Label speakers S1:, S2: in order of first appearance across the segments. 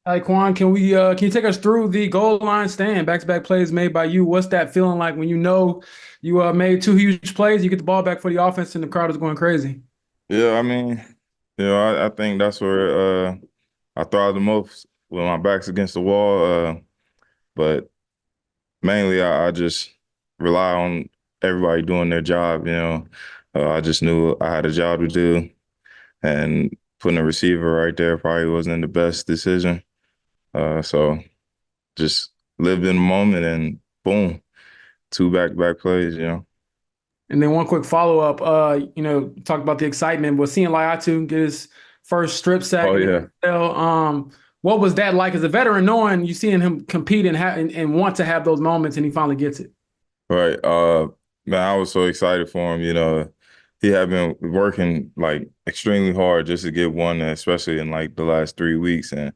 S1: Tyquan, can you take us through the goal line stand, back-to-back plays made by you? What's that feeling like when you know you made two huge plays, you get the ball back for the offense, and the crowd is going crazy?
S2: Yeah, I mean, I think that's where I thrive the most when my back's against the wall. But mainly, I just rely on everybody doing their job. I just knew I had a job to do, and putting a receiver right there probably wasn't the best decision. So just lived in the moment, and boom, two back-to-back plays.
S1: And then one quick follow-up, talk about the excitement, but seeing Laiatu get his first strip sack
S2: Oh
S1: in the
S2: yeah.
S1: NFL, what was that like as a veteran, knowing you seeing him compete and want to have those moments, and he finally gets it?
S2: Right. Man, I was so excited for him. He had been working like extremely hard just to get one, especially in like the last 3 weeks. And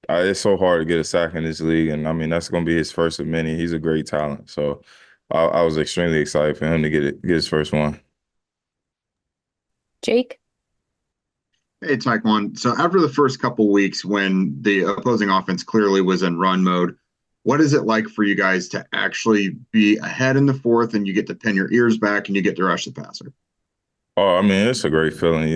S2: it's so hard to get a sack in this league. And I mean, that's going to be his first of many. He's a great talent. So I was extremely excited for him to get his first one.
S3: Jake?
S4: Hey, Tyquan. So after the first couple weeks when the opposing offense clearly was in run mode, what is it like for you guys to actually be ahead in the fourth and you get to pin your ears back and you get to rush the passer?
S2: Oh, I mean, it's a great feeling,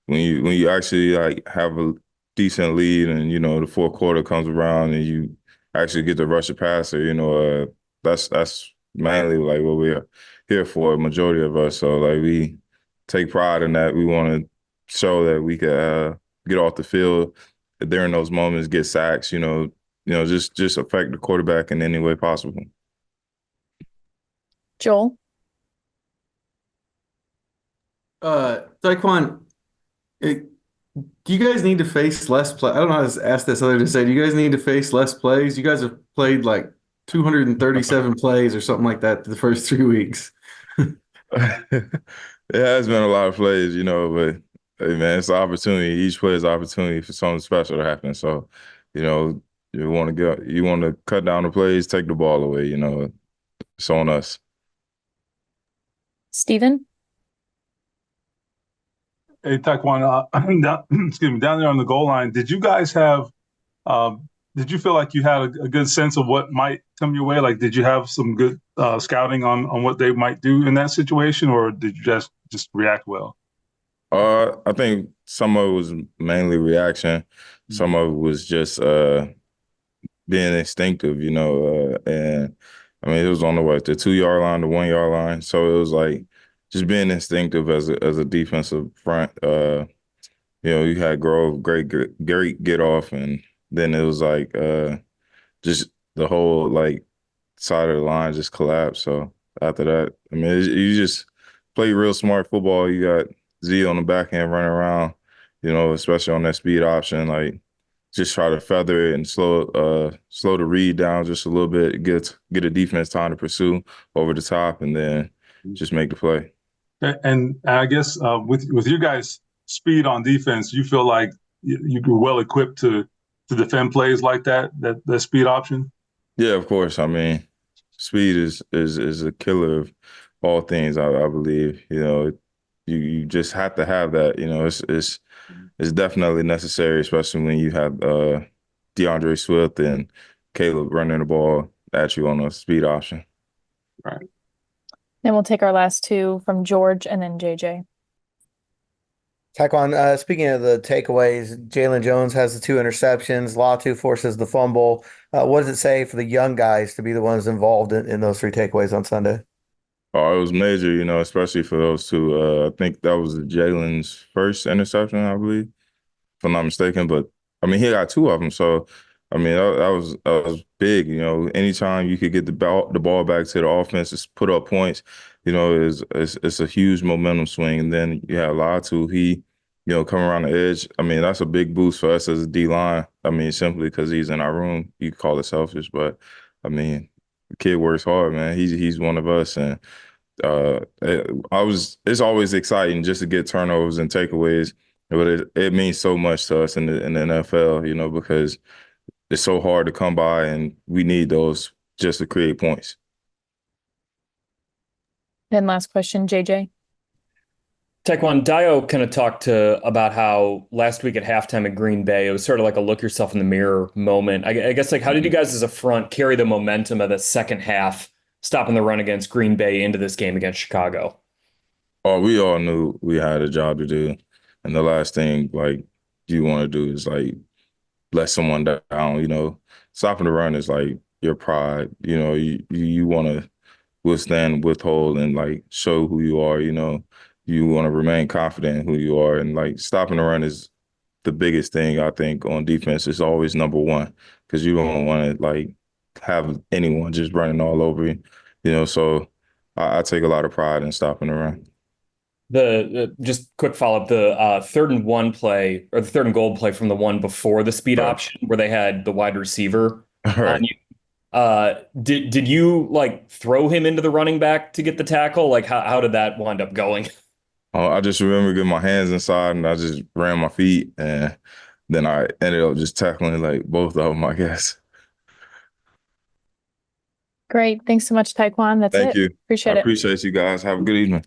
S2: when you actually like have a decent lead and the fourth quarter comes around and you actually get to rush a passer, that's mainly like what we're here for, majority of us. So like we take pride in that. We want to show that we can get off the field during those moments, get sacks, just affect the quarterback in any way possible.
S3: Joel?
S5: Tyquan, do you guys need to face less play? I don't know how to ask this other than to say, do you guys need to face less plays? You guys have played like 237 plays or something like that the first 3 weeks.
S2: It has been a lot of plays, but hey man, it's an opportunity. Each play is an opportunity for something special to happen. So, you know, you want to cut down the plays, take the ball away, it's on us.
S3: Steven?
S6: Hey, Taekwon, excuse me, down there on the goal line, did you feel like you had a good sense of what might come your way? Like, did you have some good scouting on what they might do in that situation, or did you just react well?
S2: I think some of it was mainly reaction. Some of it was just being instinctive, and I mean it was on the 2 yard line, the 1 yard line. So it was like just being instinctive as a defensive front. You had Grove, great get off, and then it was like just the whole like side of the line just collapsed. So after that, I mean, you just play real smart football. You got Z on the back end running around, especially on that speed option. Like, just try to feather it and slow the read down just a little bit, get a defense time to pursue over the top, and then just make the play.
S6: And I guess with you guys' speed on defense, you feel like you're well equipped to defend plays like that speed option.
S2: Yeah, of course. I mean, speed is a killer of all things. I believe. You just have to have that. It's definitely necessary, especially when you have DeAndre Swift and Caleb running the ball at you on a speed option.
S6: Right.
S3: Then we'll take our last two from George and then JJ.
S7: Tyquan, speaking of the takeaways, Jalen Jones has the two interceptions. Latu forces the fumble. What does it say for the young guys to be the ones involved in those three takeaways on Sunday?
S2: Oh, it was major, especially for those two. I think that was Jalen's first interception, I believe, if I'm not mistaken. But I mean, he got two of them, so I mean, that was big. Anytime you could get the ball back to the offense, just put up points, it's a huge momentum swing. And then you have Latu, he, coming around the edge. I mean, that's a big boost for us as a D line. I mean, simply because he's in our room, you could call it selfish, but I mean, the kid works hard, man. He's one of us, and it's always exciting just to get turnovers and takeaways, but it means so much to us in the NFL, because it's so hard to come by, and we need those just to create points.
S3: Then last question, JJ.
S8: Tyquan, Dio kind of talked about how last week at halftime in Green Bay, it was sort of like a look yourself in the mirror moment. I guess, like, how did you guys as a front carry the momentum of the second half, stopping the run against Green Bay into this game against Chicago?
S2: Oh, we all knew we had a job to do. And the last thing like you want to do is like let someone down, you know. Stopping the run is like your pride. You know, you want to withstand, withhold, and like show who you are, you know. You want to remain confident in who you are. And like stopping the run is the biggest thing I think on defense. It's always number one because you don't want to like have anyone just running all over you, you know. So I take a lot of pride in stopping the run.
S8: The just quick follow up, the 3rd and 1 play or the 3rd and goal play from the one before the speed
S2: Right.
S8: option where they had the wide receiver
S2: Right.
S8: on you. Did you like throw him into the running back to get the tackle? Like how did that wind up going?
S2: I just remember getting my hands inside and I just ran my feet and then I ended up just tackling like both of them, I guess.
S3: Great. Thanks so much, Taekwon. That's
S2: Thank
S3: it.
S2: you.
S3: Appreciate
S2: I
S3: it.
S2: appreciate you guys. Have a good evening.